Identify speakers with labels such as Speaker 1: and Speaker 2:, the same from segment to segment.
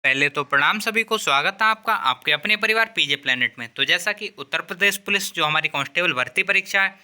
Speaker 1: पहले तो प्रणाम सभी को, स्वागत है आपका आपके अपने परिवार पीजे प्लेनेट में। तो जैसा कि उत्तर प्रदेश पुलिस जो हमारी कांस्टेबल भर्ती परीक्षा है,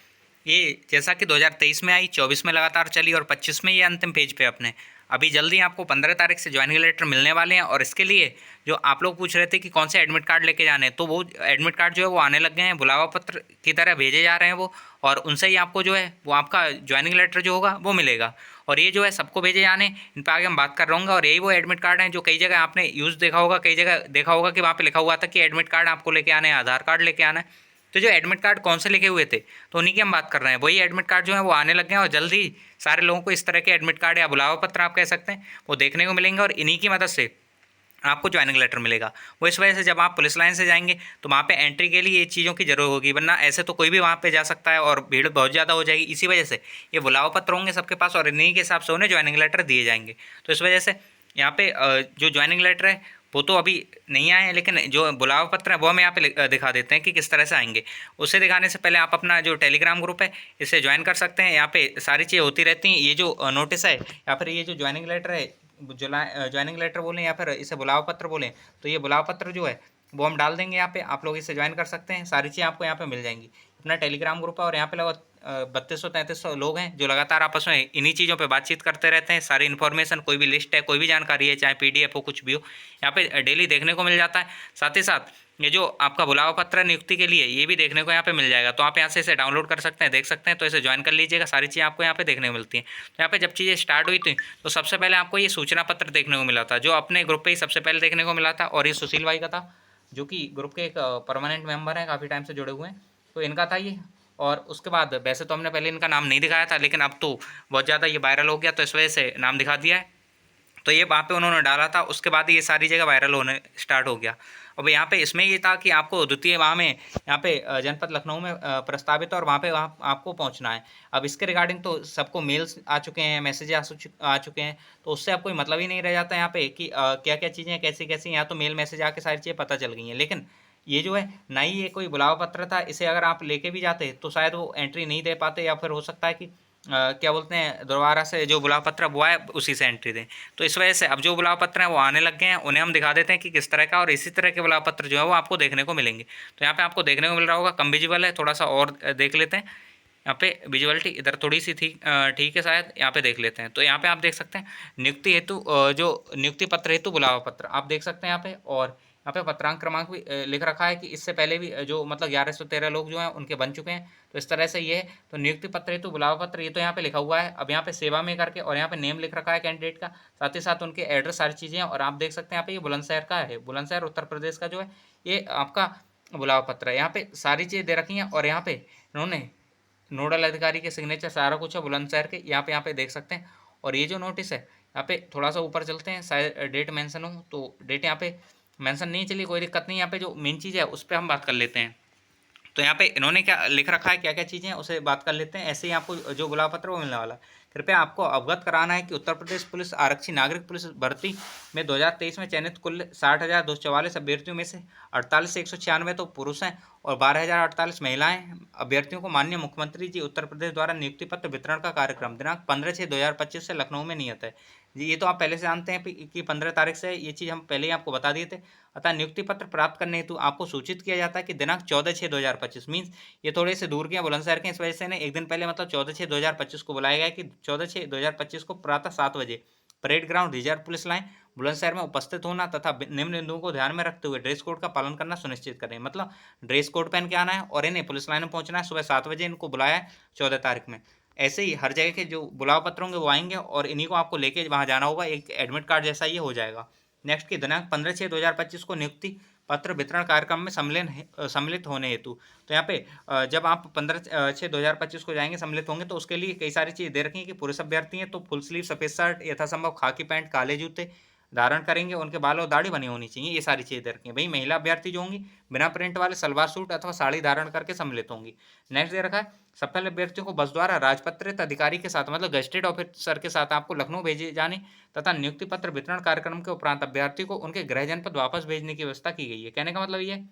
Speaker 1: ये जैसा कि 2023 में आई, 24 में लगातार चली और 25 में ये अंतिम पेज पे अपने अभी जल्दी आपको 15 तारीख से ज्वाइनिंग लेटर मिलने वाले हैं। और इसके लिए जो आप लोग पूछ रहे थे कि कौन से एडमिट कार्ड लेके जाने हैं, तो वो एडमिट कार्ड जो है वो आने लग गए हैं, बुलावा पत्र की तरह भेजे जा रहे हैं वो। और उनसे ही आपको जो है वो आपका ज्वाइनिंग लेटर जो होगा वो मिलेगा। और ये जो है सबको भेजे जाने, इन पर आगे हम बात कर रहूँगा। और यही वो एडमिट कार्ड हैं जो कई जगह आपने यूज़ देखा होगा, कई जगह देखा होगा कि वहाँ पे लिखा हुआ था कि एडमिट कार्ड आपको लेके आना है, आधार कार्ड लेके आना है। तो जो एडमिट कार्ड कौन से लिखे हुए थे, तो उन्हीं की हम बात कर रहे हैं। वही एडमिट कार्ड जो है वो आने लग गए हैं और जल्दी सारे लोगों को इस तरह के एडमिट कार्ड या बुलावा पत्र आप कह सकते हैं वो देखने को मिलेंगे। और इन्हीं की मदद से आपको ज्वाइनिंग लेटर मिलेगा। वो इस वजह से जब आप पुलिस लाइन से जाएंगे तो वहाँ पे एंट्री के लिए ये चीज़ों की जरूरत होगी, वरना ऐसे तो कोई भी वहाँ पे जा सकता है और भीड़ बहुत ज़्यादा हो जाएगी। इसी वजह से ये बुलावा पत्र होंगे सबके पास और इन्हीं के हिसाब से उन्हें ज्वाइनिंग लेटर दिए जाएंगे। तो इस वजह से यहाँ पे जो ज्वाइनिंग लेटर है वो तो अभी नहीं आए हैं, लेकिन जो बुलावा पत्र है वो हमें यहाँ पे दिखा देते हैं कि किस तरह से आएंगे। उसे दिखाने से पहले आप अपना जो टेलीग्राम ग्रुप है इसे ज्वाइन कर सकते हैं। यहाँ पे सारी चीज़ें होती रहती हैं। ये जो नोटिस है या फिर ये जो ज्वाइनिंग लेटर है, ज्वाइनिंग लेटर बोलें या फिर इसे बुलावा पत्र बोलें, तो ये बुलावा पत्र जो है वो हम डाल देंगे यहाँ पे। आप लोग इसे ज्वाइन कर सकते हैं, सारी चीज़ें आपको यहाँ पे मिल जाएंगी। अपना टेलीग्राम ग्रुप है और यहाँ पे लगभग 3200-3300 लोग हैं जो लगातार आपस में इन्हीं चीज़ों पे बातचीत करते रहते हैं। सारी इन्फॉर्मेशन, कोई भी लिस्ट है, कोई भी जानकारी है, चाहे पीडीएफ हो, कुछ भी हो, यहाँ पे डेली देखने को मिल जाता है। साथ ही साथ ये जो आपका बुलावा पत्र है नियुक्ति के लिए, ये भी देखने को यहाँ पे मिल जाएगा। तो आप यहाँ से इसे डाउनलोड कर सकते हैं, देख सकते हैं। तो इसे ज्वाइन कर लीजिएगा, सारी चीज़ें आपको यहाँ पे देखने को मिलती हैं। तो यहाँ पे जब चीज़ें स्टार्ट हुई थी तो सबसे पहले आपको ये सूचना पत्र देखने को मिला था, जो अपने ग्रुप पे ही सबसे पहले देखने को मिला था। और ये सुशील भाई का था, जो कि ग्रुप के एक परमानेंट मेंबर हैं, काफ़ी टाइम से जुड़े हुए हैं, तो इनका था ये। और उसके बाद वैसे तो हमने पहले इनका नाम नहीं दिखाया था, लेकिन अब तो बहुत ज़्यादा ये वायरल हो गया तो इस वजह से नाम दिखा दिया है। तो ये वहाँ पे उन्होंने डाला था, उसके बाद ये सारी जगह वायरल होने स्टार्ट हो गया। अब यहाँ पे इसमें ये था कि आपको द्वितीय वहाँ में यहाँ पे जनपद लखनऊ में प्रस्तावित है और वहाँ पे वहाँ आपको पहुँचना है। अब इसके रिगार्डिंग तो सबको मेल्स आ चुके हैं, मैसेज आ चुके हैं, तो उससे अब कोई मतलब ही नहीं रह जाता यहाँ पे कि क्या क्या चीज़ें कैसी कैसी। यहाँ तो मेल मैसेज आके सारी चीज़ें पता चल गई हैं। लेकिन ये जो है ना ही ये कोई बुलावा पत्र था, इसे अगर आप लेके भी जाते तो शायद वो एंट्री नहीं दे पाते, या फिर हो सकता है कि क्या बोलते हैं, दोबारा से जो बुलावा पत्र वो आए उसी से एंट्री दें। तो इस वजह से अब जो बुलावा पत्र हैं वो आने लग गए हैं, उन्हें हम दिखा देते हैं कि किस तरह का। और इसी तरह के बुलावा पत्र जो है वो आपको देखने को मिलेंगे। तो यहाँ पे आपको देखने को मिल रहा होगा, कम विजुअल है, थोड़ा सा और देख लेते हैं। यहाँ पे विजुअलिटी इधर थोड़ी सी थी, ठीक है शायद, यहाँ पे देख लेते हैं। तो यहाँ पे आप देख सकते हैं नियुक्ति हेतु जो नियुक्ति पत्र हेतु बुलावा पत्र आप देख सकते हैं यहाँ पे। और यहाँ पे पत्रांक क्रमांक भी लिख रखा है कि इससे पहले भी जो मतलब 1113 लोग जो हैं उनके बन चुके हैं। तो इस तरह से ये है। तो नियुक्ति पत्र हेतु बुलावा पत्र ये तो यहाँ पे लिखा हुआ है। अब यहाँ पे सेवा में करके और यहाँ पे नेम लिख रखा है कैंडिडेट का, साथ ही साथ उनके एड्रेस, सारी चीज़ें हैं। और आप देख सकते हैं यहाँ पे ये बुलंदशहर का है, बुलंदशहर उत्तर प्रदेश का जो है ये आपका बुलावा पत्र है। यहाँ पे सारी चीज़ें दे रखी हैं और यहाँ पे इन्होंने नोडल अधिकारी के सिग्नेचर सारा कुछ है बुलंदशहर के, यहाँ पे देख सकते हैं। और ये जो नोटिस है यहाँ पे थोड़ा सा ऊपर चलते हैं, शायद डेट मेंशन हो, तो डेट यहाँ पे मेंशन नहीं चली, कोई दिक्कत नहीं। यहाँ पे जो मेन चीज़ है उस पर हम बात कर लेते हैं। तो यहाँ पे इन्होंने क्या लिख रखा है, क्या क्या चीज़ें हैं उसे बात कर लेते हैं। ऐसे ही आपको जो गुलाब पत्र वो मिलने वाला है। कृपया आपको अवगत कराना है कि उत्तर प्रदेश पुलिस आरक्षी नागरिक पुलिस भर्ती में 2023 में चयनित कुल 60,244 अभ्यर्थियों में से 48,196 तो पुरुष हैं और 12,048 महिलाएं अभ्यर्थियों को माननीय मुख्यमंत्री जी उत्तर प्रदेश द्वारा नियुक्ति पत्र वितरण का कार्यक्रम दिनांक 15/6/2025 से लखनऊ में नियत है। जी, ये तो आप पहले से जानते हैं कि 15 तारीख से ये चीज़ हम पहले ही आपको बता दिए थे। अतः नियुक्ति पत्र प्राप्त करने हेतु आपको सूचित किया जाता है कि दिनांक 14/6/2025 मीन्स ये थोड़े से दूर के हैं, बुलंदशहर के, इस वजह से एक दिन पहले मतलब 14/6/2025 को बुलाया गया है कि 14/6/2025 को प्रातः 7 बजे parade ground reserve police line Bulandshahr में उपस्थित होना तथा निम्न बिंदुओं को ध्यान में रखते हुए ड्रेस कोड का पालन करना सुनिश्चित करें। मतलब ड्रेस कोड पहन के आना है और इन्हें पुलिस लाइन में पहुंचना है। सुबह 7 बजे इनको बुलाया है 14 तारीख में। ऐसे ही हर जगह के जो बुलावा पत्र होंगे वो आएंगे और इन्हीं को आपको लेके वहाँ जाना होगा। एक एडमिट कार्ड जैसा ये हो जाएगा। नेक्स्ट की दिनांक 15/6/2025 को नियुक्ति पत्र वितरण कार्यक्रम में सम्मिलित होने हेतु। तो यहाँ पे जब आप 15/6/2025 को जाएंगे, सम्मिलित होंगे, तो उसके लिए कई सारी चीज़ दे रखी है कि पुरुष अभ्यर्थी हैं तो फुल स्लीव सफ़ेद शर्ट, यथासंभव खाकी पैंट, काले जूते धारण करेंगे, उनके बाल और दाढ़ी बनी होनी चाहिए, ये सारी चीज़ें दे रखी हैं। वही महिला अभ्यर्थी जो होंगी बिना प्रिंट वाले सलवार सूट अथवा साड़ी धारण करके सम्मिलित होंगी। नेक्स्ट दे रखा है सफल अभ्यर्थियों को बस द्वारा राजपत्रित अधिकारी के साथ मतलब गजेटेड ऑफिसर के साथ आपको लखनऊ भेजे जाने तथा नियुक्ति पत्र वितरण कार्यक्रम के उपरांत अभ्यर्थी को उनके गृह जनपद वापस भेजने की व्यवस्था की गई है। कहने का मतलब ये है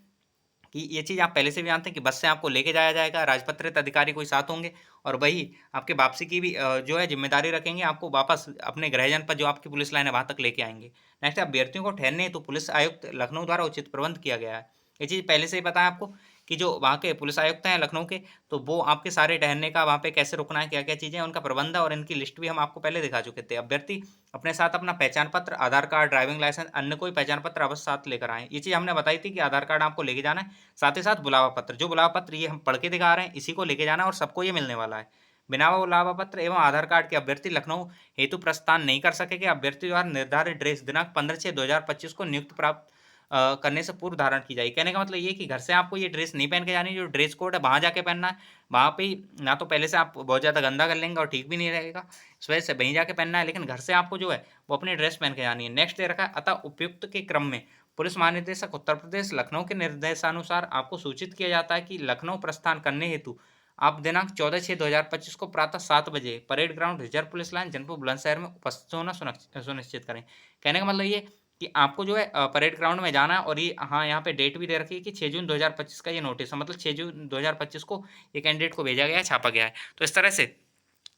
Speaker 1: कि ये चीज़ आप पहले से भी जानते हैं कि बस से आपको लेके जाया जाएगा, राजपत्रित अधिकारी कोई साथ होंगे और वही आपके वापसी की भी जो है जिम्मेदारी रखेंगे, आपको वापस अपने गृह जनपद जो आपकी पुलिस लाइन है वहाँ तक लेके आएंगे। नेक्स्ट, अभ्यर्थियों को ठहरने हेतु पुलिस आयुक्त लखनऊ द्वारा उचित प्रबंध किया गया है। ये चीज़ पहले से ही पता है आपको कि जो वहाँ के पुलिस आयुक्त हैं लखनऊ के, तो वो आपके सारे ठहरने का, वहाँ पे कैसे रुकना है, क्या क्या चीज़ें हैं, उनका प्रबंध है और इनकी लिस्ट भी हम आपको पहले दिखा चुके थे। अभ्यर्थी अपने साथ अपना पहचान पत्र, आधार कार्ड, ड्राइविंग लाइसेंस, अन्य कोई पहचान पत्र अवश्य साथ लेकर आएँ। ये चीज़ हमने बताई थी कि आधार कार्ड आपको लेके जाना है, साथ ही साथ बुलावा पत्र, जो बुलावा पत्र ये हम पढ़ के दिखा रहे हैं, इसी को लेके जाना है और सबको ये मिलने वाला है। बिना बुलावा पत्र एवं आधार कार्ड के अभ्यर्थी लखनऊ हेतु प्रस्थान नहीं कर सकेंगे। अभ्यर्थी द्वारा निर्धारित ड्रेस दिनांक 15/6/2025 को नियुक्त प्राप्त करने से पूर्व धारण की जाएगी। कहने का मतलब ये कि घर से आपको ये ड्रेस नहीं पहन के जानी, जो ड्रेस कोड है वहाँ जाके पहनना है। वहाँ पे ना तो पहले से आप बहुत ज़्यादा गंदा कर लेंगे और ठीक भी नहीं रहेगा, इस वजह से वहीं जाके पहनना है, लेकिन घर से आपको जो है वो अपनी ड्रेस पहन के जानी है। नेक्स्ट दे रखा है, अतः उपयुक्त के क्रम में पुलिस महानिदेशक उत्तर प्रदेश लखनऊ के निर्देशानुसार आपको सूचित किया जाता है कि लखनऊ प्रस्थान करने हेतु आप दिनांक 14/6/2025 को प्रातः 7 बजे parade ground, reserve police line, जनपद बुलंदशहर में उपस्थित होना सुनिश्चित करें। कहने का मतलब ये कि आपको जो है परेड ग्राउंड में जाना है और ये हाँ, यहाँ पे डेट भी दे रखी है कि 6 जून 2025 का ये नोटिस है, मतलब 6 जून 2025 को ये कैंडिडेट को भेजा गया है, छापा गया है। तो इस तरह से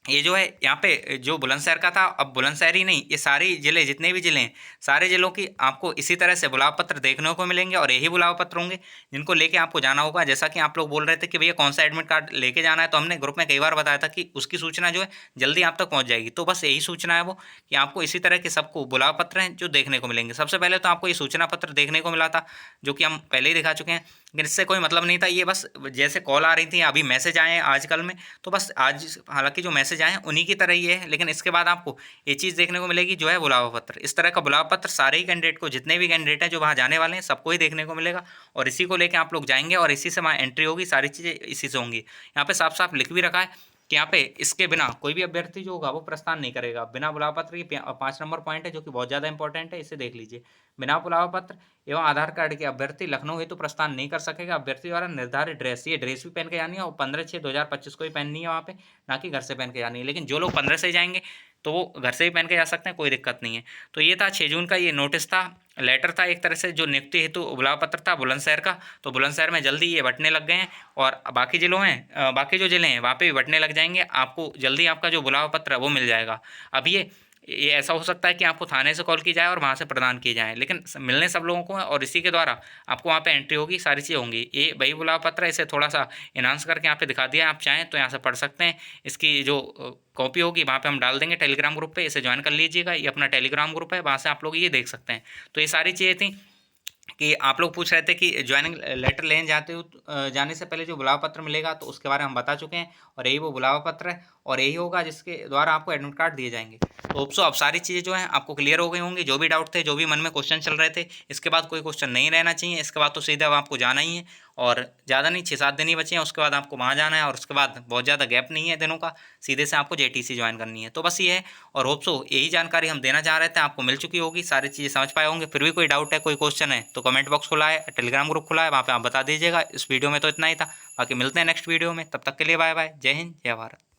Speaker 1: ये जो है यहाँ पे जो बुलंदशहर का था, अब बुलंदशहर ही नहीं, ये सारे जिले, जितने भी जिले हैं, सारे जिलों की आपको इसी तरह से बुलाव पत्र देखने को मिलेंगे और यही बुलाव पत्र होंगे जिनको लेके आपको जाना होगा। जैसा कि आप लोग बोल रहे थे कि भैया कौन सा एडमिट कार्ड लेके जाना है, तो हमने ग्रुप में कई बार बताया था कि उसकी सूचना जो है जल्दी आप तक पहुँच जाएगी। तो बस यही सूचना है वो कि आपको इसी तरह के सबको बुलाव पत्र हैं जो देखने को मिलेंगे। सबसे पहले तो आपको ये सूचना पत्र देखने को मिला था जो कि हम पहले ही दिखा चुके हैं, लेकिन इससे कोई मतलब नहीं था। ये बस जैसे कॉल आ रही थी, अभी मैसेज आए हैं आजकल में, तो बस आज हालांकि जो मैसेज आए हैं उन्हीं की तरह ही है, लेकिन इसके बाद आपको ये चीज़ देखने को मिलेगी जो है बुलावा पत्र। इस तरह का बुलावा पत्र सारे ही कैंडिडेट को, जितने भी कैंडिडेट हैं जो वहाँ जाने वाले हैं, सबको ही देखने को मिलेगा और इसी को लेकर आप लोग जाएंगे और इसी से वहाँ एंट्री होगी, सारी चीज़ें इसी से होंगी। यहाँ पे साफ साफ लिख भी रखा है कि यहाँ पे इसके बिना कोई भी अभ्यर्थी जो होगा वो प्रस्थान नहीं करेगा। बिना बुलावा पत्र की 5 नंबर पॉइंट है जो कि बहुत ज़्यादा इंपॉर्टेंट है, इसे देख लीजिए। बिना बुलावा पत्र एवं आधार कार्ड के अभ्यर्थी लखनऊ हेतु प्रस्थान नहीं कर सकेगा। अभ्यर्थी द्वारा निर्धारित ड्रेस, ये ड्रेस भी पहन के जानी है और 15/6/2025 को ही पहननी है वहाँ पे, ना कि घर से पहन के जानी है। लेकिन जो लोग 15 से जाएंगे तो वो घर से भी पहन के जा सकते हैं, कोई दिक्कत नहीं है। तो ये था 6 जून का ये नोटिस था, लेटर था एक तरह से, जो नियुक्ति हेतु बुलावा पत्र था बुलंदशहर का। तो बुलंदशहर में जल्दी ये बंटने लग गए हैं और बाकी जिलों में बाकी जो जिले हैं वहाँ पे भी बंटने लग जाएंगे। आपको जल्दी आपका जो बुलावा पत्र है वो मिल जाएगा। अब ये ऐसा हो सकता है कि आपको थाने से कॉल की जाए और वहाँ से प्रदान किए जाएँ, लेकिन मिलने सब लोगों को है और इसी के द्वारा आपको वहाँ पे एंट्री होगी, सारी चीज़ें होंगी। ये वही बुलावा पत्र है, इसे थोड़ा सा इन्हांस करके यहाँ पे दिखा दिया, आप चाहें तो यहाँ से पढ़ सकते हैं। इसकी जो कॉपी होगी वहाँ पे हम डाल देंगे टेलीग्राम ग्रुप पे, इसे ज्वाइन कर लीजिएगा। ये अपना टेलीग्राम ग्रुप है, वहाँ से आप लोग ये देख सकते हैं। तो ये सारी चीज़ें थी कि आप लोग पूछ रहे थे कि ज्वाइनिंग लेटर लेने जाते हो, जाने से पहले जो बुलावा पत्र मिलेगा तो उसके बारे में हम बता चुके हैं और यही वो बुलावा पत्र है और यही होगा जिसके द्वारा आपको एडमिट कार्ड दिए जाएंगे। तो होप सो अब सारी चीज़ें जो हैं आपको क्लियर हो गई होंगी। जो भी डाउट थे, जो भी मन में क्वेश्चन चल रहे थे, इसके बाद कोई क्वेश्चन नहीं रहना चाहिए। इसके बाद तो सीधा आपको जाना ही है और ज़्यादा नहीं, 6-7 दिन ही बचे हैं, उसके बाद आपको वहाँ जाना है और उसके बाद बहुत ज़्यादा गैप नहीं है दिनों का, सीधे से आपको JTC ज्वाइन करनी है। तो बस ये है और होप सो यही जानकारी हम देना चाह रहे थे, आपको मिल चुकी होगी, सारी चीज़ें समझ पाए होंगे। फिर भी कोई डाउट है, कोई क्वेश्चन है तो कमेंट बॉक्स खुला है, टेलीग्राम ग्रुप खुला है, वहाँ पे आप बता दीजिएगा। इस वीडियो में तो इतना ही था, बाकी मिलते हैं नेक्स्ट वीडियो में, तब तक के लिए बाय बाय। जय हिंद, जय भारत।